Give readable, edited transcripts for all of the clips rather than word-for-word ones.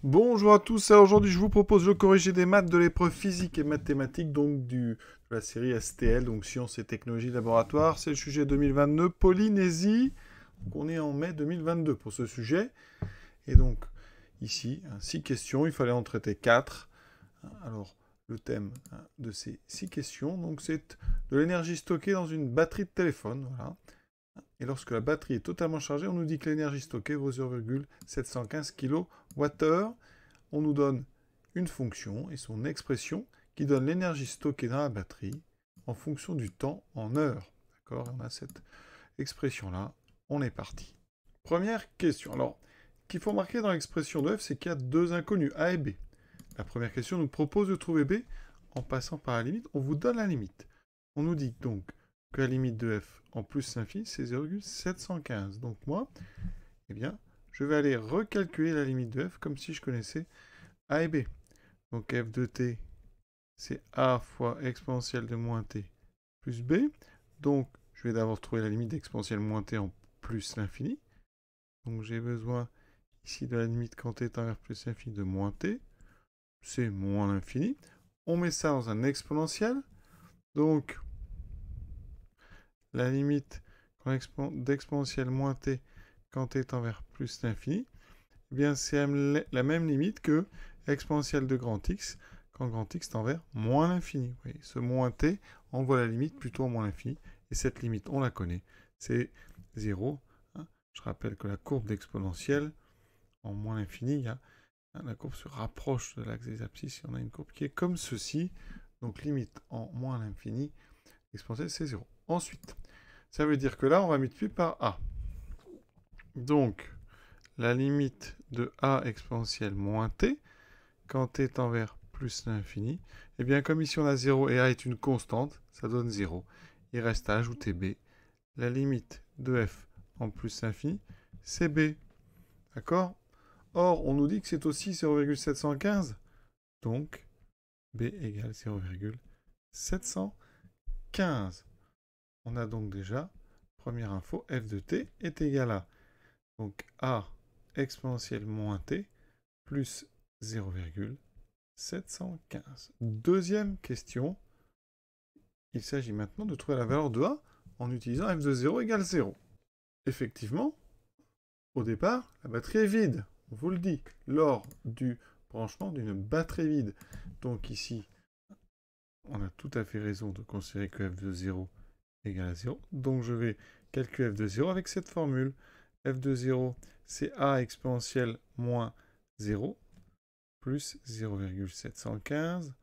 Bonjour à tous, alors aujourd'hui je vous propose le corrigé des maths de l'épreuve physique et mathématiques, donc de la série STL, donc Sciences et Technologies Laboratoires. C'est le sujet 2022, Polynésie. Donc on est en mai 2022 pour ce sujet. Et donc ici, 6 questions, il fallait en traiter 4. Alors le thème de ces 6 questions, donc c'est de l'énergie stockée dans une batterie de téléphone. Voilà. Et lorsque la batterie est totalement chargée, on nous dit que l'énergie stockée vaut 0,715 kWh. On nous donne une fonction et son expression qui donne l'énergie stockée dans la batterie en fonction du temps en heures. D'accord? On a cette expression-là. On est parti. Première question. Alors, ce qu'il faut marquer dans l'expression de f, c'est qu'il y a deux inconnus, a et b. La première question nous propose de trouver b en passant par la limite. On vous donne la limite. On nous dit donc que la limite de f en plus l'infini, c'est 0,715. Donc moi, eh bien, je vais aller recalculer la limite de f comme si je connaissais a et b. Donc f de t, c'est a fois exponentielle de moins t plus b. Donc je vais d'abord trouver la limite d'exponentielle moins t en plus l'infini. Donc j'ai besoin ici de la limite quand t tend vers plus l'infini de moins t. C'est moins l'infini. On met ça dans un exponentiel. Donc la limite d'exponentielle moins t quand t tend vers plus l'infini, eh bien c'est la même limite que exponentielle de grand X quand grand X tend vers moins l'infini. Vous voyez, ce moins t envoie la limite plutôt à moins l'infini. Et cette limite, on la connaît, c'est 0. Je rappelle que la courbe d'exponentielle, en moins l'infini, la courbe se rapproche de l'axe des abscisses. Et on a une courbe qui est comme ceci. Donc limite en moins l'infini, exponentielle, c'est 0. Ensuite, ça veut dire que là, on va multiplier par a. Donc, la limite de a exponentielle moins t, quand t tend vers plus l'infini, et bien comme ici on a 0 et a est une constante, ça donne 0. Il reste à ajouter b. La limite de f en plus l'infini, c'est b. D'accord? Or, on nous dit que c'est aussi 0,715. Donc, b égale 0,715. On a donc déjà, première info, f de t est égal à donc a exponentielle moins t plus 0,715. Deuxième question, il s'agit maintenant de trouver la valeur de a en utilisant f de 0 égale 0. Effectivement, au départ, la batterie est vide. On vous le dit, lors du branchement d'une batterie vide. Donc ici, on a tout à fait raison de considérer que f de 0 égale à 0. Donc je vais calculer f de 0 avec cette formule. f de 0, c'est a exponentielle moins 0 plus 0,715.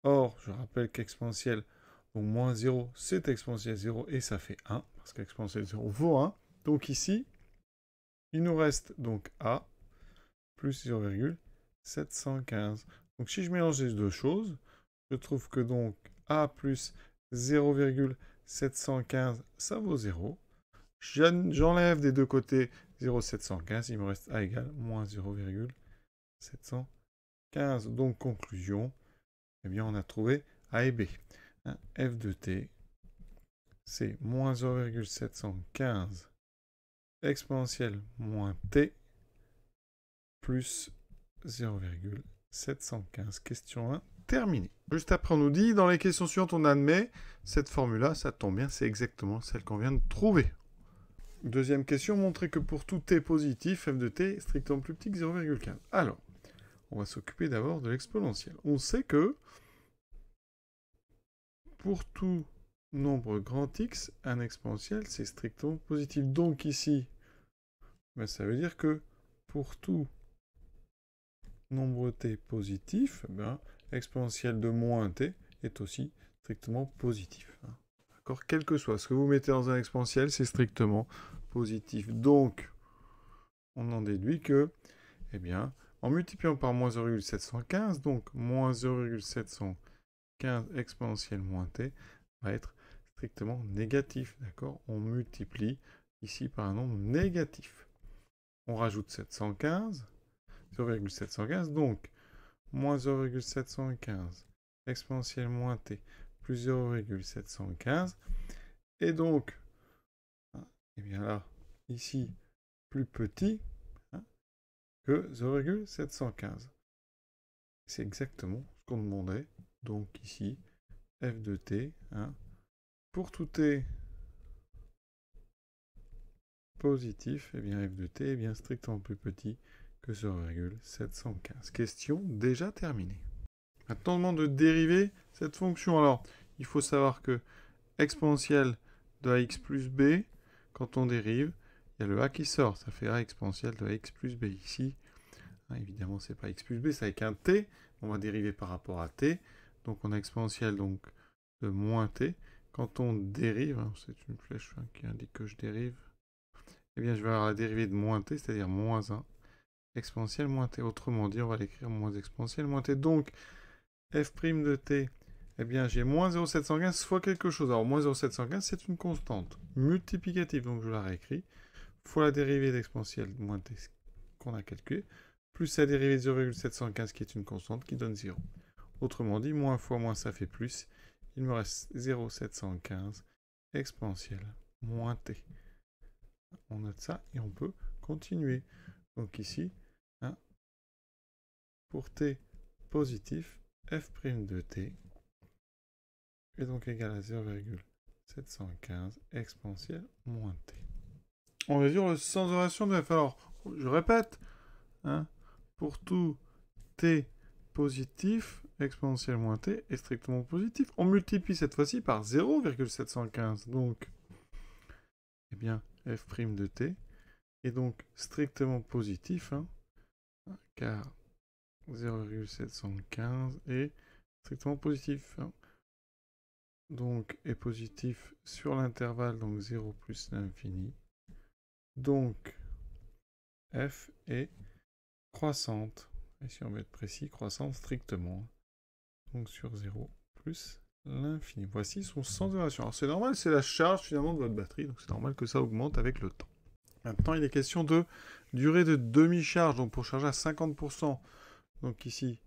Or, je rappelle qu'exponentielle, donc moins 0, c'est exponentielle 0 et ça fait 1, parce qu'exponentielle 0 vaut 1. Donc ici, il nous reste donc a plus 0,715. Donc si je mélange les deux choses, je trouve que donc a plus 0,715, ça vaut 0. J'enlève des deux côtés 0,715, il me reste a égale moins 0,715. Donc conclusion, eh bien on a trouvé a et b. F de t, c'est moins 0,715 exponentielle moins t plus 0,715. Question 1, terminée. Juste après, on nous dit, dans les questions suivantes, on admet cette formule-là, ça tombe bien, c'est exactement celle qu'on vient de trouver. Deuxième question, montrer que pour tout t positif, f de t est strictement plus petit que 0,15. Alors, on va s'occuper d'abord de l'exponentielle. On sait que pour tout nombre grand X, un exponentiel, c'est strictement positif. Donc ici, ben, ça veut dire que pour tout nombre t positif, ben, exponentielle de moins t est aussi strictement positif. D'accord? Quel que soit ce que vous mettez dans un exponentiel, c'est strictement positif. Donc, on en déduit que, eh bien, en multipliant par moins 0,715, donc moins 0,715 exponentielle moins t va être strictement négatif. D'accord? On multiplie ici par un nombre négatif. On rajoute 715, 0,715, donc moins 0,715 exponentielle moins t plus 0,715. Et donc, eh bien là, ici, plus petit, que 0,715. C'est exactement ce qu'on demandait. Donc ici, f de t, hein, pour tout t positif, eh bien f de t est bien strictement plus petit que 0,715. Question déjà terminée. Maintenant, on demande de dériver cette fonction. Alors, il faut savoir que exponentielle de ax plus b, quand on dérive, il y a le a qui sort, ça fait a exponentielle de ax plus b ici. Hein, évidemment, c'est pas x plus b, c'est avec un t. On va dériver par rapport à t. Donc, on a exponentielle donc, de moins t. Quand on dérive, hein, c'est une flèche qui indique que je dérive, eh bien, je vais avoir la dérivée de moins t, c'est-à-dire moins 1, exponentielle moins t. Autrement dit, on va l'écrire moins exponentielle moins t. Donc, f' de t, eh bien, j'ai moins 0,715 fois quelque chose. Alors, moins 0,715, c'est une constante multiplicative, donc je la réécris, fois la dérivée d'exponentielle moins t qu'on a calculée, plus la dérivée de 0,715 qui est une constante qui donne 0. Autrement dit, moins fois moins, ça fait plus. Il me reste 0,715 exponentielle moins t. On note ça et on peut continuer. Donc ici, hein, pour t positif, f' de t est donc égal à 0,715 exponentielle moins t. On mesure le sens de relation de f. Alors, je répète, hein, pour tout t positif, exponentielle moins t est strictement positif. On multiplie cette fois-ci par 0,715. Donc, eh bien, f' de t est donc strictement positif, hein, car 0,715 est strictement positif. Hein. Donc, est positif sur l'intervalle, donc 0 plus l'infini. Donc, f est croissante. Et si on veut être précis, croissante strictement. Donc, sur 0 plus l'infini. Voici son sens de relation. Alors, c'est normal, c'est la charge finalement de votre batterie. Donc, c'est normal que ça augmente avec le temps. Maintenant, il est question de durée de demi-charge. Donc, pour charger à 50%. Donc, ici,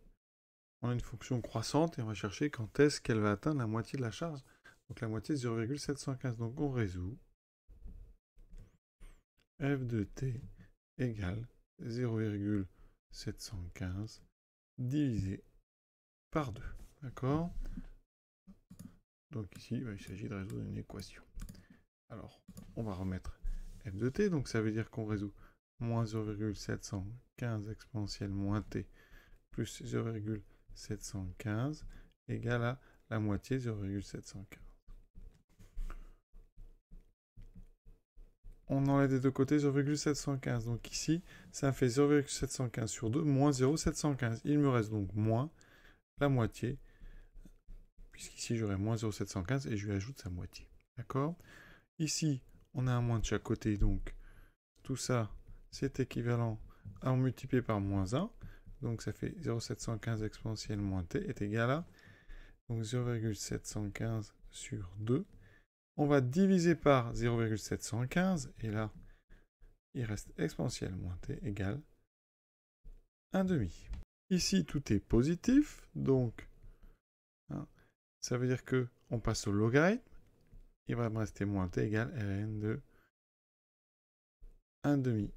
on a une fonction croissante et on va chercher quand est-ce qu'elle va atteindre la moitié de la charge. Donc la moitié, 0,715. Donc on résout. F de t égale 0,715 divisé par 2. D'accord? Donc ici, il s'agit de résoudre une équation. Alors, on va remettre f de t. Donc ça veut dire qu'on résout moins 0,715 exponentielle moins t plus 0,715 égale à la moitié 0,715. On enlève des deux côtés 0,715. Donc ici, ça fait 0,715 sur 2, moins 0,715. Il me reste donc moins la moitié, puisqu'ici j'aurai moins 0,715 et je lui ajoute sa moitié. D'accord? Ici, on a un moins de chaque côté, donc tout ça, c'est équivalent à en multiplier par moins 1. Donc ça fait 0,715 exponentielle moins t est égal à donc 0,715 sur 2. On va diviser par 0,715, et là, il reste exponentielle moins t égale 1/2. Ici, tout est positif, donc hein, ça veut dire que on passe au logarithme. Il va me rester moins t égale ln de 1/2.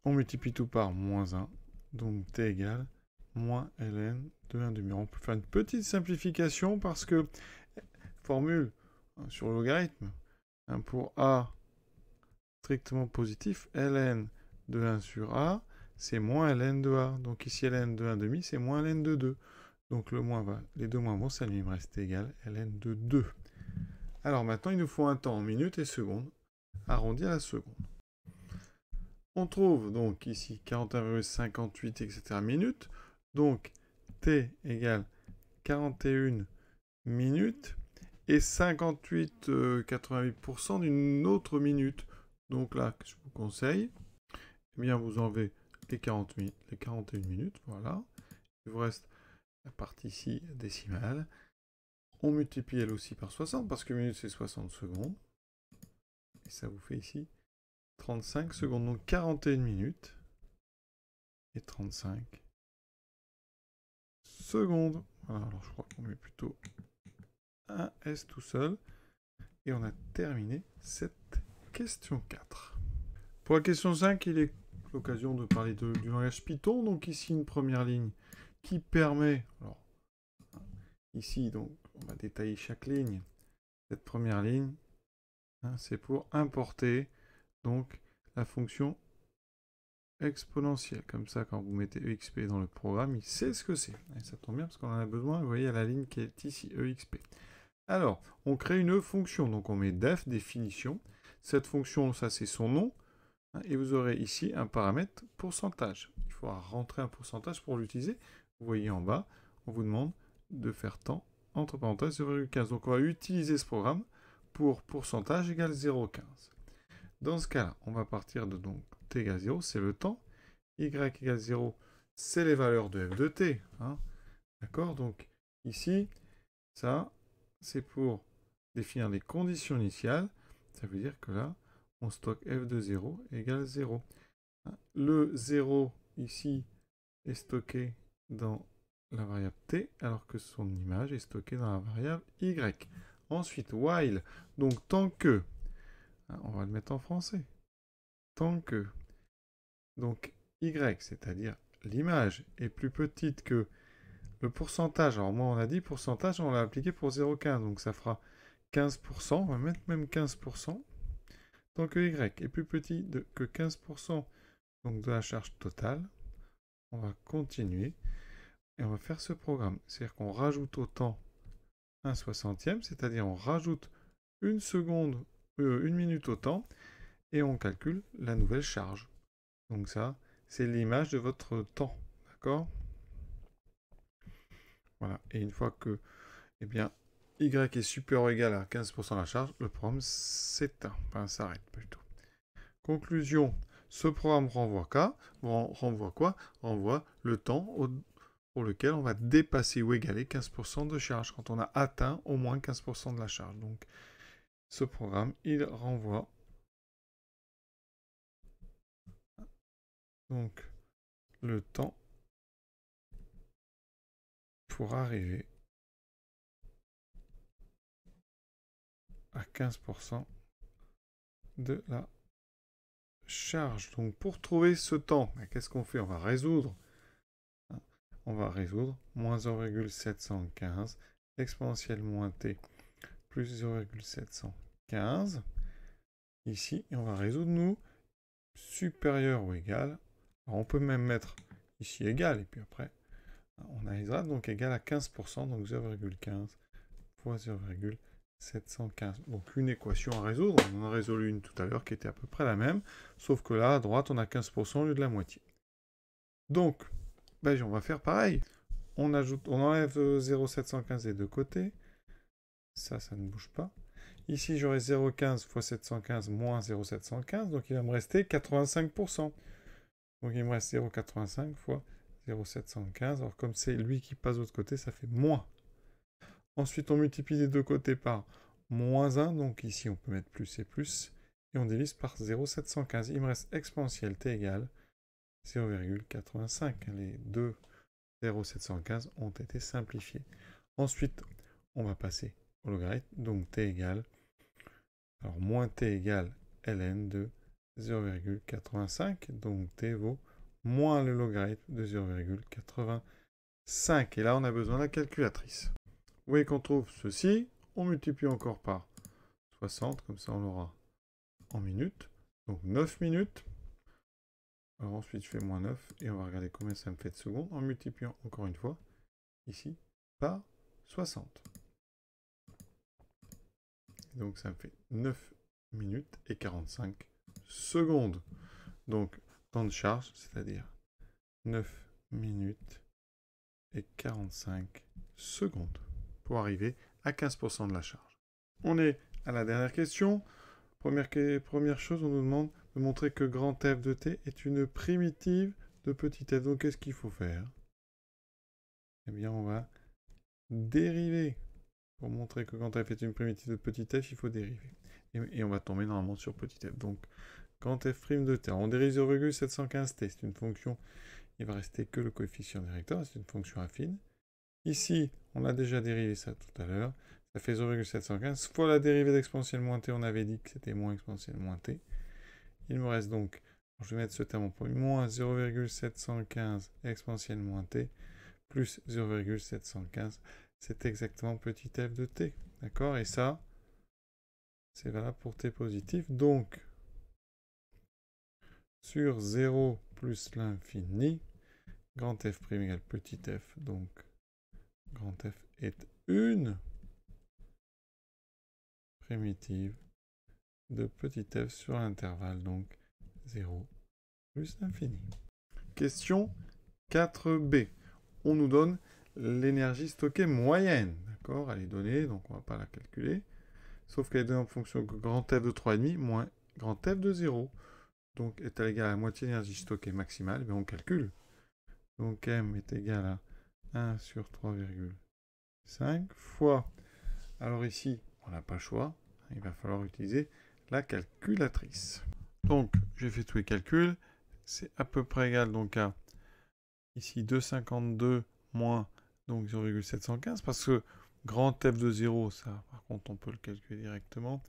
On multiplie tout par moins 1, donc t égale moins ln de 1/2. On peut faire une petite simplification parce que formule sur le logarithme, hein, pour a strictement positif, ln de 1 sur a, c'est moins ln de a. Donc ici, ln de 1/2, c'est moins ln de 2. Donc le moins va, les deux moins vont s'annuler, il me reste égal ln de 2. Alors maintenant, il nous faut un temps en minutes et secondes, arrondi à la seconde. On trouve donc ici 41,58, etc. minutes. Donc t égale 41 minutes et 58,88% d'une autre minute. Donc là, je vous conseille, eh bien vous enlevez les 41 minutes, voilà. Il vous reste la partie ici décimale. On multiplie elle aussi par 60, parce que minute c'est 60 secondes. Et ça vous fait ici 35 secondes, donc 41 minutes et 35 secondes. Voilà, alors je crois qu'on met plutôt un S tout seul. Et on a terminé cette question 4. Pour la question 5, il est l'occasion de parler du langage Python. Donc ici, une première ligne qui permet... Alors, ici, donc, on va détailler chaque ligne. Cette première ligne, c'est pour importer donc la fonction exponentielle. Comme ça, quand vous mettez EXP dans le programme, il sait ce que c'est. Et ça tombe bien parce qu'on en a besoin. Vous voyez, à la ligne qui est ici, EXP. Alors, on crée une fonction. Donc, on met def, définition. Cette fonction, ça, c'est son nom. Et vous aurez ici un paramètre pourcentage. Il faudra rentrer un pourcentage pour l'utiliser. Vous voyez en bas, on vous demande de faire temps, entre parenthèses, 0,15. Donc, on va utiliser ce programme pour pourcentage égale 0,15. Dans ce cas-là, on va partir de donc t égale 0, c'est le temps. Y égale 0, c'est les valeurs de f de t. D'accord? Donc, ici, ça, c'est pour définir les conditions initiales. Ça veut dire que là, on stocke f de 0 égale 0. Le 0, ici, est stocké dans la variable t, alors que son image est stockée dans la variable y. Ensuite, while, donc tant que, on va le mettre en français, tant que, donc y, c'est-à-dire l'image, est plus petite que le pourcentage. Alors moi, on a dit pourcentage, on l'a appliqué pour 0,15, donc ça fera 15%, on va mettre même 15%. Tant que y est plus petit que 15% donc de la charge totale, on va continuer et on va faire ce programme. C'est-à-dire qu'on rajoute au temps un 60e, c'est-à-dire on rajoute une minute au temps et on calcule la nouvelle charge. Donc ça, c'est l'image de votre temps. D'accord? Voilà. Et une fois que, eh bien, y est supérieur ou égal à 15% de la charge, le programme s'éteint. Enfin, s'arrête plutôt. Conclusion, ce programme renvoie quoi? Renvoie le temps pour lequel on va dépasser ou égaler 15% de charge, quand on a atteint au moins 15% de la charge. Donc, ce programme, il renvoie donc le temps pour arriver à 15% de la charge. Donc, pour trouver ce temps, qu'est-ce qu'on fait? On va résoudre. On va résoudre moins 0,715 exponentielle moins t plus 0,715 ici, et on va résoudre nous supérieur ou égal. Alors on peut même mettre ici égal, et puis après on analysera, donc égal à 15%, donc 0,15 fois 0,715. Donc une équation à résoudre, on en a résolu une tout à l'heure qui était à peu près la même, sauf que là à droite on a 15% au lieu de la moitié. Donc, on va faire pareil. On enlève 0,715 des deux côtés. Ça ne bouge pas. Ici, j'aurai 0,15 fois 715 moins 0,715. Donc, il va me rester 85%. Donc, il me reste 0,85 fois 0,715. Alors, comme c'est lui qui passe de l'autre côté, ça fait moins. Ensuite, on multiplie les deux côtés par moins 1. Donc, ici, on peut mettre plus et plus. Et on divise par 0,715. Il me reste exponentielle t égale 0,85. Les deux 0,715 ont été simplifiés. Ensuite, on va passer au logarithme, donc t égale, alors moins t égale ln de 0,85, donc t vaut moins le logarithme de 0,85. Et là, on a besoin de la calculatrice. Vous voyez qu'on trouve ceci, on multiplie encore par 60, comme ça on l'aura en minutes, donc 9 minutes. Alors ensuite, je fais moins 9, et on va regarder combien ça me fait de secondes, en multipliant encore une fois, ici, par 60. Donc ça me fait 9 minutes et 45 secondes. Donc, temps de charge, c'est-à-dire 9 minutes et 45 secondes pour arriver à 15% de la charge. On est à la dernière question. Première chose, on nous demande de montrer que grand f de t est une primitive de petit f. Donc, qu'est-ce qu'il faut faire? Eh bien, on va dériver. Pour montrer que quand f est une primitive de petit f, il faut dériver. Et on va tomber normalement sur petit f. Donc, quand f' de t, on dérive 0,715t, c'est une fonction, il va rester que le coefficient directeur, c'est une fonction affine. Ici, on a déjà dérivé ça tout à l'heure, ça fait 0,715 fois la dérivée d'exponentielle moins t, on avait dit que c'était moins exponentielle moins t. Il me reste donc Je vais mettre ce terme en premier. Moins 0,715 exponentielle moins t plus 0,715. C'est exactement petit f de t. D'accord? Et ça, c'est valable pour t positif. Donc, sur 0 plus l'infini, grand f' égale petit f. Donc, grand f est une primitive de petit f sur l'intervalle, donc 0 plus l'infini. Question 4b. On nous donne l'énergie stockée moyenne. D'accord? Elle est donnée, donc on ne va pas la calculer. Sauf qu'elle est donnée en fonction de grand f de 3,5 moins grand f de 0. Donc est égal à la moitié de l'énergie stockée maximale. Mais on calcule. Donc m est égal à 1 sur 3,5 fois. Alors ici, on n'a pas le choix. Il va falloir utiliser la calculatrice. Donc, j'ai fait tous les calculs. C'est à peu près égal donc à ici 2,52 moins donc 0,715 parce que grand f de 0, ça par contre on peut le calculer directement.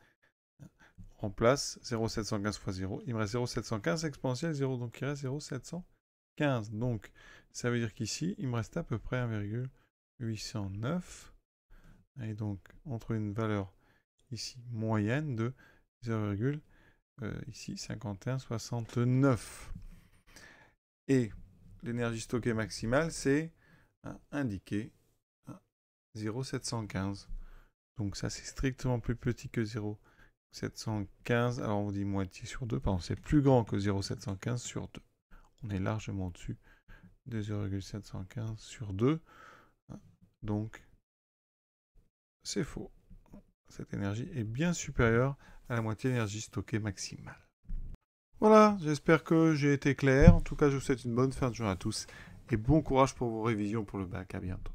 On remplace 0,715 fois 0. Il me reste 0,715 exponentielle 0, donc il reste 0,715. Donc ça veut dire qu'ici, il me reste à peu près 1,809. Et donc, entre une valeur ici moyenne de 0, ici 51,69. Et l'énergie stockée maximale, c'est indiqué à 0,715. Donc ça, c'est strictement plus petit que 0,715. Alors on dit moitié sur 2, pardon, c'est plus grand que 0,715 sur 2. On est largement au-dessus de 0,715 sur 2. Donc, c'est faux. Cette énergie est bien supérieure à la moitié de l'énergie stockée maximale. Voilà, j'espère que j'ai été clair. En tout cas, je vous souhaite une bonne fin de journée à tous et bon courage pour vos révisions pour le bac. À bientôt.